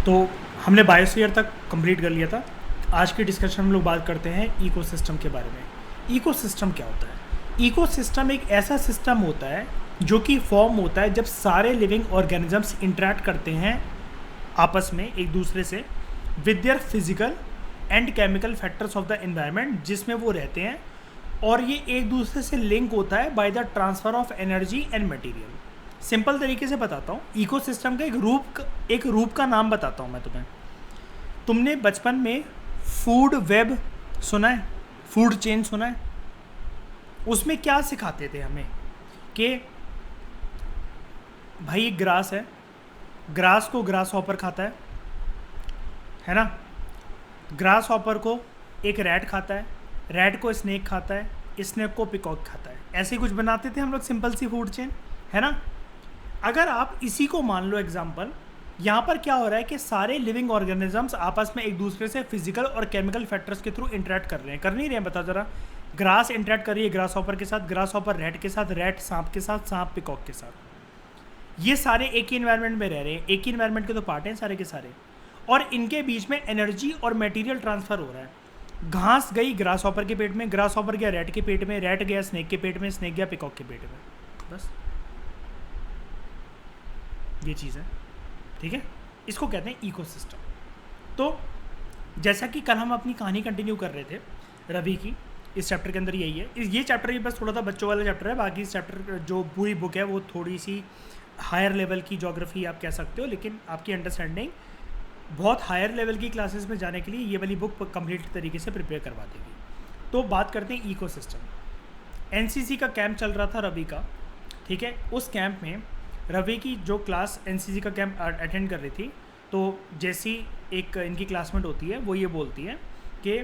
तो हमने बायोस्फीयर तक कंप्लीट कर लिया था। आज की डिस्कशन हम लोग बात करते हैं इकोसिस्टम के बारे में। इकोसिस्टम क्या होता है? इकोसिस्टम एक ऐसा सिस्टम होता है जो कि फॉर्म होता है जब सारे लिविंग ऑर्गेनिजम्स इंटरेक्ट करते हैं आपस में एक दूसरे से with their physical and chemical factors of the environment जिसमें वो रहते हैं, और ये एक दूसरे से लिंक होता है by the transfer of energy and material. Simple तरीके से बताता हूँ, इकोसिस्टम का एक रूप का नाम बताता हूँ मैं तुम्हें। तुमने बचपन में फूड वेब सुना है, फूड चेन सुना है? उसमें क्या सिखाते थे हमें कि भाई ग्रास है, ग्रास को ग्रास हॉपर खाता है ना? ग्रास हॉपर को एक रैट खाता है, रैट को स्नेक खाता है, स्नेक को पिकॉक खाता है। ऐसे कुछ बनाते थे हम लोग, सिंपल सी फूड चेन, है ना? अगर आप इसी को मान लो एग्जाम्पल, यहाँ पर क्या हो रहा है कि सारे लिविंग ऑर्गेनिजम्स आपस में एक दूसरे से फिजिकल और केमिकल फैक्टर्स के थ्रू इंटरेक्ट कर रहे हैं, कर नहीं रहे हैं? बताओ जरा। ग्रास इंटरेक्ट कर रही है ग्रास हॉपर के साथ, ग्रास हॉपर रैट के साथ, रैट सांप के साथ, सांप पिकॉक के साथ। ये सारे एक ही इन्वायरमेंट में रह रहे हैं, एक ही इन्वायरमेंट के तो पार्ट हैं सारे के सारे, और इनके बीच में एनर्जी और मटेरियल ट्रांसफ़र हो रहा है। घास गई ग्रास हॉपर के पेट में, ग्रास हॉपर गया रैट के पेट में, रैट गया स्नेक के पेट में, स्नेक गया पिकॉक के पेट में। बस ये चीज़ है, ठीक है? इसको कहते हैं इकोसिस्टम। तो जैसा कि कल हम अपनी कहानी कंटिन्यू कर रहे थे रवि की, इस चैप्टर के अंदर यही है। ये चैप्टर ही बस थोड़ा सा बच्चों वाला चैप्टर है, बाकी इस चैप्टर जो पूरी बुक है वो थोड़ी सी हायर लेवल की ज्योग्राफी आप कह सकते हो, लेकिन आपकी अंडरस्टैंडिंग बहुत हायर लेवल की क्लासेस में जाने के लिए ये वाली बुक कंप्लीट तरीके से प्रिपेयर करवा देगी। तो बात करते हैं इकोसिस्टम। एनसीसी का कैंप चल रहा था रवि का, ठीक है? उस कैंप में रवि की जो क्लास एनसीसी का कैंप अटेंड कर रही थी, तो जैसी एक इनकी क्लासमेट होती है वो ये बोलती है कि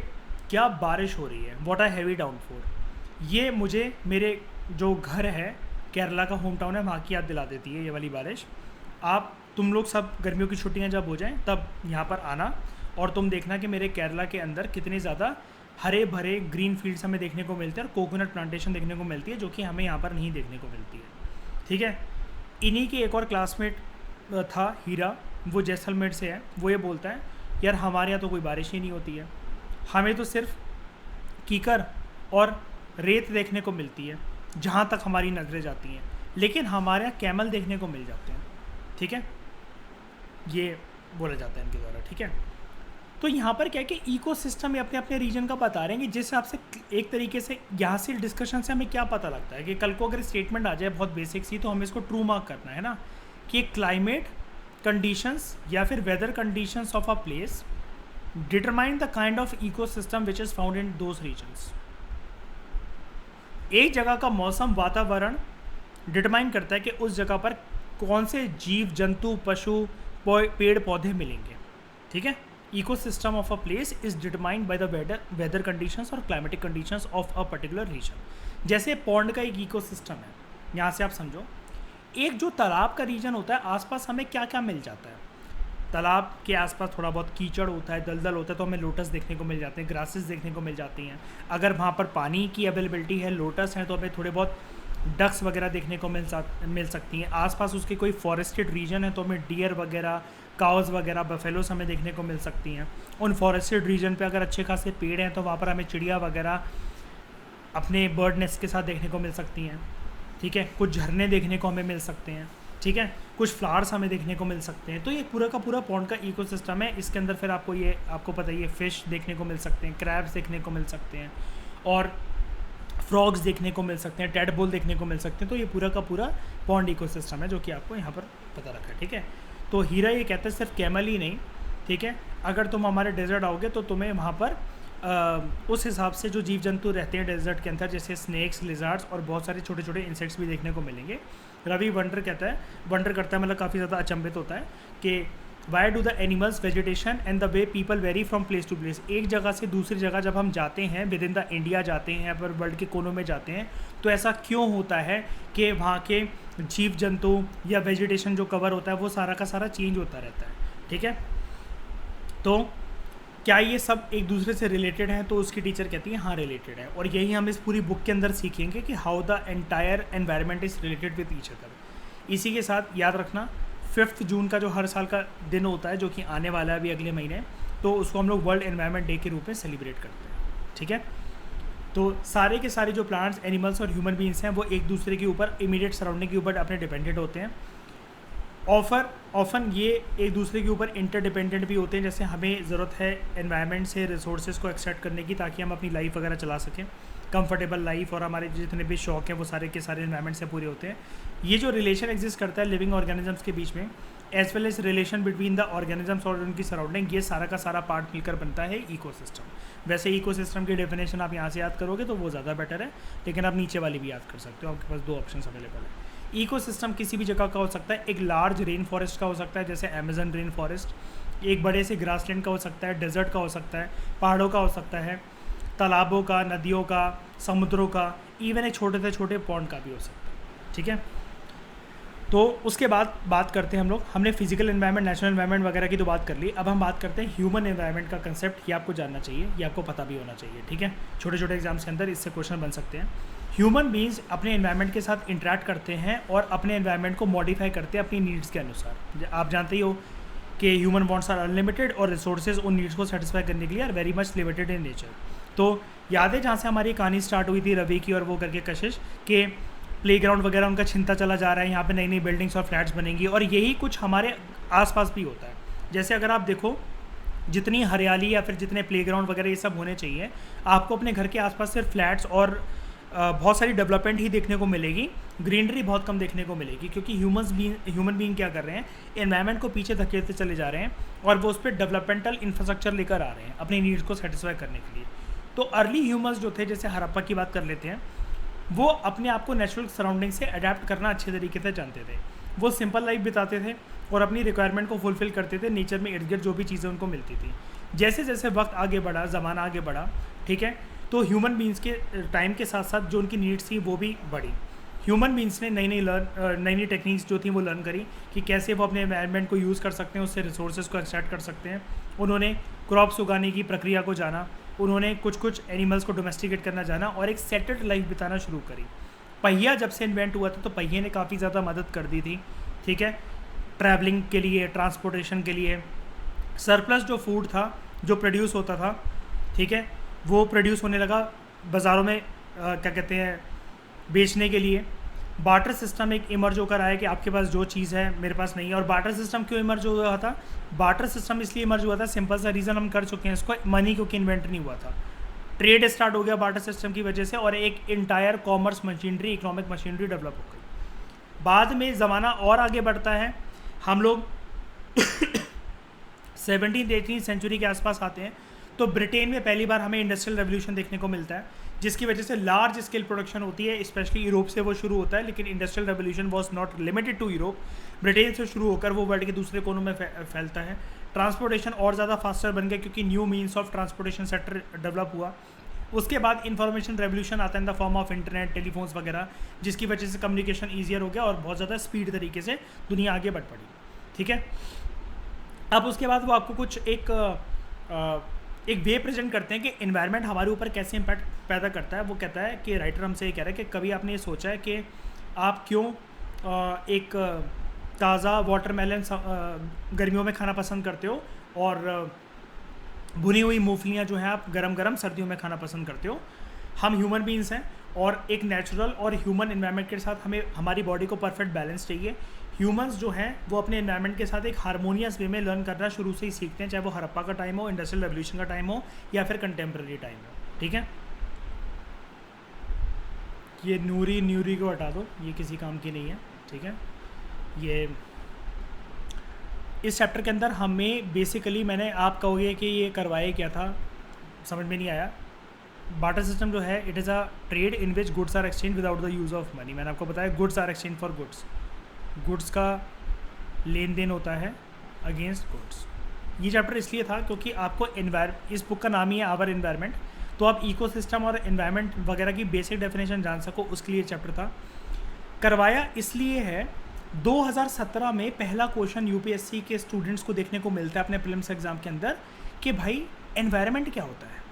क्या बारिश हो रही है, व्हाट अ हैवी डाउनफॉल। ये मुझे मेरे जो घर है, केरला का होम टाउन है, वहाँ की याद दिला देती है ये वाली बारिश। तुम लोग सब गर्मियों की छुट्टियाँ जब हो जाएं तब यहाँ पर आना, और तुम देखना कि मेरे केरला के अंदर कितने ज़्यादा हरे भरे ग्रीन फील्ड्स हमें देखने को मिलते हैं और कोकोनट प्लांटेशन देखने को मिलती है, जो कि हमें यहाँ पर नहीं देखने को मिलती है, ठीक है? इन्हीं की एक और क्लासमेट था हीरा, वो जैसलमेर से है। वो ये बोलता है यार हमारे यहाँ तो कोई बारिश ही नहीं होती है, हमें तो सिर्फ कीकर और रेत देखने को मिलती है जहाँ तक हमारी नज़रें जाती हैं, लेकिन हमारे यहाँ कैमल देखने को मिल जाते हैं, ठीक है? ये बोला जाता है इनके द्वारा, ठीक है? तो यहाँ पर क्या है कि इकोसिस्टम अपने अपने रीजन का बता रहे हैं कि जिस हिसाब से एक तरीके से यहाँ से डिस्कशन से हमें क्या पता लगता है कि कल को अगर स्टेटमेंट आ जाए बहुत बेसिक सी, तो हमें इसको ट्रू मार्क करना है ना, कि क्लाइमेट कंडीशंस या फिर weather conditions of a place determine the kind of ecosystem which is found in those regions. एक जगह का मौसम वातावरण डिटरमाइन करता है कि उस जगह पर कौन से जीव जंतु पशु पेड़ पौधे मिलेंगे, ठीक है? Ecosystem of a place is determined by the weather conditions और climatic conditions of a particular region. जैसे पॉन्ड का एक इकोसिस्टम है, यहाँ से आप समझो एक जो तालाब का रीजन होता है, आसपास हमें क्या क्या मिल जाता है? तालाब के आसपास थोड़ा बहुत कीचड़ होता है, दलदल होता है, तो हमें लोटस देखने को मिल जाते हैं, ग्रासेस देखने को मिल जाती हैं। अगर वहाँ पर पानी की अवेलेबिलिटी है, लोटस हैं, तो हमें थोड़े बहुत डक्स वगैरह देखने को मिल सकती हैं। आसपास उसके कोई फॉरेस्टेड रीजन है तो हमें डियर वगैरह, काउज वगैरह, बफेलोस हमें देखने को मिल सकती हैं। उन फॉरेस्टेड रीजन पे अगर अच्छे खासे पेड़ हैं तो वहाँ पर हमें चिड़िया वगैरह अपने बर्ड नेस्ट के साथ देखने को मिल सकती हैं, ठीक है? कुछ झरने देखने को हमें मिल सकते हैं, ठीक है? कुछ फ्लावर्स हमें देखने को मिल सकते हैं। तो ये पूरा का पूरा पॉन्ड का इकोसिस्टम है। इसके अंदर फिर आपको पता ही है, फिश देखने को मिल सकते हैं, क्रैब्स देखने को मिल सकते हैं, और फ्रॉग्स देखने को मिल सकते हैं, टेडपोल देखने को मिल सकते हैं। तो ये पूरा का पूरा पॉन्ड इकोसिस्टम है जो कि आपको यहाँ पर पता रखा है, ठीक है? तो हीरा ये कहते हैं सिर्फ कैमल ही नहीं, ठीक है? अगर तुम हमारे डेजर्ट आओगे तो तुम्हें वहाँ पर उस हिसाब से जो जीव जंतु रहते हैं डेजर्ट के अंदर, जैसे स्नेक्स, लिजार्ड्स और बहुत सारे छोटे छोटे इंसेक्ट्स भी देखने को मिलेंगे। रवि वंडर करता है, मतलब काफ़ी ज़्यादा अचंभित होता है कि why do the animals vegetation and the way people vary from place to place. एक जगह से दूसरी जगह जब हम जाते हैं, विद इन द इंडिया जाते हैं या फिर वर्ल्ड के कोनों में जाते हैं, तो ऐसा क्यों होता है कि वहाँ के जीव जंतु या वेजिटेशन जो कवर होता है वो सारा का सारा चेंज होता रहता है, ठीक है? तो क्या ये सब एक दूसरे से रिलेटेड हैं? तो उसकी टीचर कहती है हाँ रिलेटेड है, और यही हम इस पूरी बुक के अंदर सीखेंगे कि how the entire environment is related with each other. इसी के साथ याद रखना 5 जून का जो हर साल का दिन होता है, जो कि आने वाला है अभी अगले महीने, तो उसको हम लोग वर्ल्ड एनवायरनमेंट डे के रूप में सेलिब्रेट करते हैं। ठीक है, तो सारे के सारे जो प्लांट्स, एनिमल्स और ह्यूमन बींग्स हैं वो एक दूसरे के ऊपर, इमीडिएट सराउंडिंग के ऊपर अपने डिपेंडेंट होते हैं। ऑफन ये एक दूसरे के ऊपर इंटरडिपेंडेंट भी होते हैं। जैसे हमें ज़रूरत है एनवायरनमेंट से रिसोर्सेज को एक्सट्रैक्ट करने की, ताकि हम अपनी लाइफ वगैरह चला सकें, कंफर्टेबल लाइफ, और हमारे जितने भी शौक हैं वो सारे के सारे एनवायरनमेंट से पूरे होते हैं। ये जो रिलेशन एग्जिस्ट करता है लिविंग ऑर्गेनिजम्स के बीच में, as well as relation between the organisms और उनकी सराउंडिंग, ये सारा का सारा पार्ट मिलकर बनता है इकोसिस्टम। वैसे इकोसिस्टम की डेफिनेशन आप यहाँ से याद करोगे तो वो ज़्यादा बेटर है, लेकिन आप नीचे वाली भी याद कर सकते हो, आपके पास 2 ऑप्शन अवेलेबल है। इकोसिस्टम किसी भी जगह का हो सकता है, एक लार्ज रेन फॉरेस्ट का हो सकता है जैसे अमेजन रेन फॉरेस्ट, एक बड़े से ग्रासलैंड का हो सकता है, डेजर्ट का हो सकता है, पहाड़ों का हो सकता है, तालाबों का, नदियों का, समुद्रों का, इवन एक छोटे से छोटे पॉन्ड का भी हो सकता है। ठीक है, तो उसके बाद बात करते हैं हम लोग, हमने फिजिकल एनवायरनमेंट, नेचुरल एनवायरनमेंट वगैरह की तो बात कर ली। अब हम बात करते हैं ह्यूमन एनवायरनमेंट का कंसेप्ट। ये आपको जानना चाहिए, ये आपको पता भी होना चाहिए। ठीक है, छोटे छोटे एग्जाम्स के अंदर इससे क्वेश्चन बन सकते हैं। ह्यूमन बींग्स अपने एनवायरनमेंट के साथ इंटरेक्ट करते हैं और अपने एनवायरनमेंट को मॉडिफाई करते हैं अपनी नीड्स के अनुसार। आप जानते ही हो कि ह्यूमन वांट्स आर अनलिमिटेड और रिसोर्सेज उन नीड्स को सेटिस्फाई करने के लिए are very much limited in nature. तो याद है जहाँ से हमारी कहानी स्टार्ट हुई थी रवि की और वो करके कशिश के प्लेग्राउंड वगैरह उनका छिनता चला जा रहा है, यहाँ पे नई नई बिल्डिंग्स और फ्लैट्स बनेंगी, और यही कुछ हमारे आसपास भी होता है। जैसे अगर आप देखो जितनी हरियाली या फिर जितने प्लेग्राउंड वगैरह ये सब होने चाहिए, आपको अपने घर के आसपास सिर्फ फ्लैट्स और बहुत सारी डेवलपमेंट ही देखने को मिलेगी, ग्रीनरी बहुत कम देखने को मिलेगी, क्योंकि ह्यूमन बीइंग क्या कर रहे हैं, एनवायरनमेंट को पीछे धकेलते चले जा रहे हैं और वो उस पर डेवलपमेंटल इंफ्रास्ट्रक्चर लेकर आ रहे हैं अपनी नीड्स को सेटिस्फाई करने के लिए। तो अर्ली ह्यूमन्स जो थे, जैसे हड़प्पा की बात कर लेते हैं, वो अपने आप को नेचुरल सराउंडिंग से अडेप्ट करना अच्छे तरीके से जानते थे। वो सिंपल लाइफ बिताते थे और अपनी रिक्वायरमेंट को फुलफिल करते थे नेचर में इर्द गिर्द जो भी चीज़ें उनको मिलती थी। जैसे जैसे वक्त आगे बढ़ा, ज़माना आगे बढ़ा, ठीक है, तो ह्यूमन बींग्स के टाइम के साथ साथ जो उनकी नीड्स थी वो भी बढ़ी। ह्यूमन बींग्स ने नई नई टेक्निक्स जो थी वो लर्न करी कि कैसे वो अपने एनवायरनमेंट को यूज़ कर सकते हैं, उससे रिसोर्सेज को एक्सट्रैक्ट कर सकते हैं। उन्होंने क्रॉप्स उगाने की प्रक्रिया को जाना, उन्होंने कुछ कुछ एनिमल्स को डोमेस्टिकेट करना जाना और एक सेटल्ड लाइफ बिताना शुरू करी। पहिया जब से इन्वेंट हुआ था तो पहिए ने काफ़ी ज़्यादा मदद कर दी थी। ठीक है, ट्रैवलिंग के लिए, ट्रांसपोर्टेशन के लिए। सरप्लस जो फूड था, जो प्रोड्यूस होता था, ठीक है, वो प्रोड्यूस होने लगा बाज़ारों में क्या कहते हैं, बेचने के लिए। बार्टर सिस्टम एक इमर्ज होकर आया कि आपके पास जो चीज़ है मेरे पास नहीं है। और बार्टर सिस्टम क्यों इमर्ज हुआ था? बार्टर सिस्टम इसलिए इमर्ज हुआ था, सिंपल सा रीज़न हम कर चुके हैं इसको, मनी क्योंकि इन्वेंट नहीं हुआ था। ट्रेड स्टार्ट हो गया बार्टर सिस्टम की वजह से और एक entire commerce machinery, economic machinery develop हो गई। बाद में ज़माना और आगे बढ़ता है, हम लोग 17th-18th सेंचुरी के आसपास आते हैं तो ब्रिटेन में पहली बार हमें इंडस्ट्रियल रेवोल्यूशन देखने को मिलता है, जिसकी वजह से लार्ज स्केल प्रोडक्शन होती है। स्पेशली यूरोप से वो शुरू होता है, लेकिन industrial revolution was not limited to Europe. Britain से शुरू होकर वो वर्ल्ड के दूसरे कोनों में फैलता है। ट्रांसपोर्टेशन और ज़्यादा फास्टर बन गया क्योंकि new means of transportation sector develop हुआ। उसके बाद इंफॉर्मेशन रेवोल्यूशन आता है in the form of internet, telephones वगैरह, जिसकी वजह से कम्युनिकेशन ईजियर हो गया और बहुत ज़्यादा स्पीड तरीके से दुनिया आगे बढ़ पड़ी। ठीक है, अब उसके बाद वो आपको कुछ एक वे प्रेजेंट करते हैं कि एनवायरनमेंट हमारे ऊपर कैसे इम्पैक्ट पैदा करता है। वो कहता है कि राइटर हमसे ये कह रहा है कि कभी आपने ये सोचा है कि आप क्यों एक ताज़ा वाटरमेलन गर्मियों में खाना पसंद करते हो और भुनी हुई मूंगफलियाँ जो हैं आप गरम गरम सर्दियों में खाना पसंद करते हो। हम ह्यूमन बीइंग्स हैं और एक नेचुरल और ह्यूमन एनवायरनमेंट के साथ हमें हमारी बॉडी को परफेक्ट बैलेंस चाहिए। ह्यूमंस जो हैं वो अपने एनवायरनमेंट के साथ एक हारमोनियस वे में लर्न करना शुरू से ही सीखते हैं, चाहे वो हड़प्पा का टाइम हो, इंडस्ट्रियल रेवोल्यूशन का टाइम हो या फिर कंटेम्प्रेरी टाइम हो। ठीक है, ये न्यूरी को हटा दो, ये किसी काम की नहीं है। ठीक है, ये इस चैप्टर के अंदर हमें बेसिकली, मैंने आप कहोगे कि ये करवाए क्या था, समझ में नहीं आया। बार्टर सिस्टम जो है, it is a trade in which goods are exchange without the use of money. मैंने आपको बताया goods are exchange for goods, goods का लेन देन होता है अगेंस्ट गुड्स। ये चैप्टर इसलिए था क्योंकि आपको इस बुक का नाम ही है आवर एनवायरनमेंट, तो आप इकोसिस्टम और एनवायरनमेंट वगैरह की बेसिक डेफिनेशन जान सको, उसके लिए चैप्टर था। करवाया इसलिए है 2017 में पहला क्वेश्चन यूपीएससी के स्टूडेंट्स को देखने को मिलता है अपने प्रीलिम्स एग्जाम के अंदर कि भाई एनवायरनमेंट क्या होता है,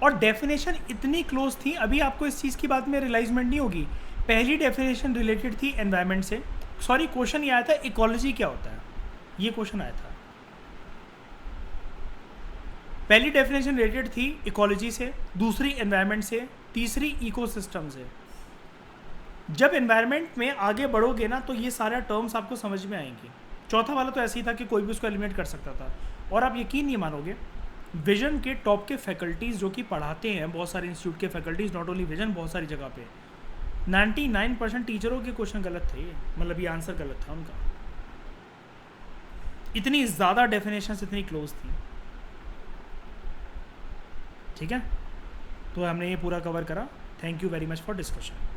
और डेफिनेशन इतनी क्लोज थी। अभी आपको इस चीज़ की बात में रियलाइजमेंट नहीं होगी। पहली डेफिनेशन रिलेटेड थी एनवायरनमेंट से, सॉरी क्वेश्चन ये आया था इकोलॉजी क्या होता है, ये क्वेश्चन आया था। पहली डेफिनेशन रिलेटेड थी इकोलॉजी से, दूसरी एनवायरनमेंट से, तीसरी इकोसिस्टम से। जब एनवायरनमेंट में आगे बढ़ोगे ना तो ये सारा टर्म्स आपको समझ में आएंगी। चौथा वाला तो ऐसे ही था कि कोई भी उसको एलिमिनेट कर सकता था। और आप यकीन नहीं मानोगे, विजन के टॉप के फैकल्टीज़ जो कि पढ़ाते हैं, बहुत सारे इंस्टीट्यूट के फैकल्टीज़, नॉट ओनली विजन, बहुत सारी जगह पे 99% टीचरों के क्वेश्चन गलत थे, मतलब ये आंसर गलत था उनका। इतनी ज़्यादा डेफिनेशंस इतनी क्लोज थी। ठीक है, तो हमने ये पूरा कवर करा। Thank you very much for discussion.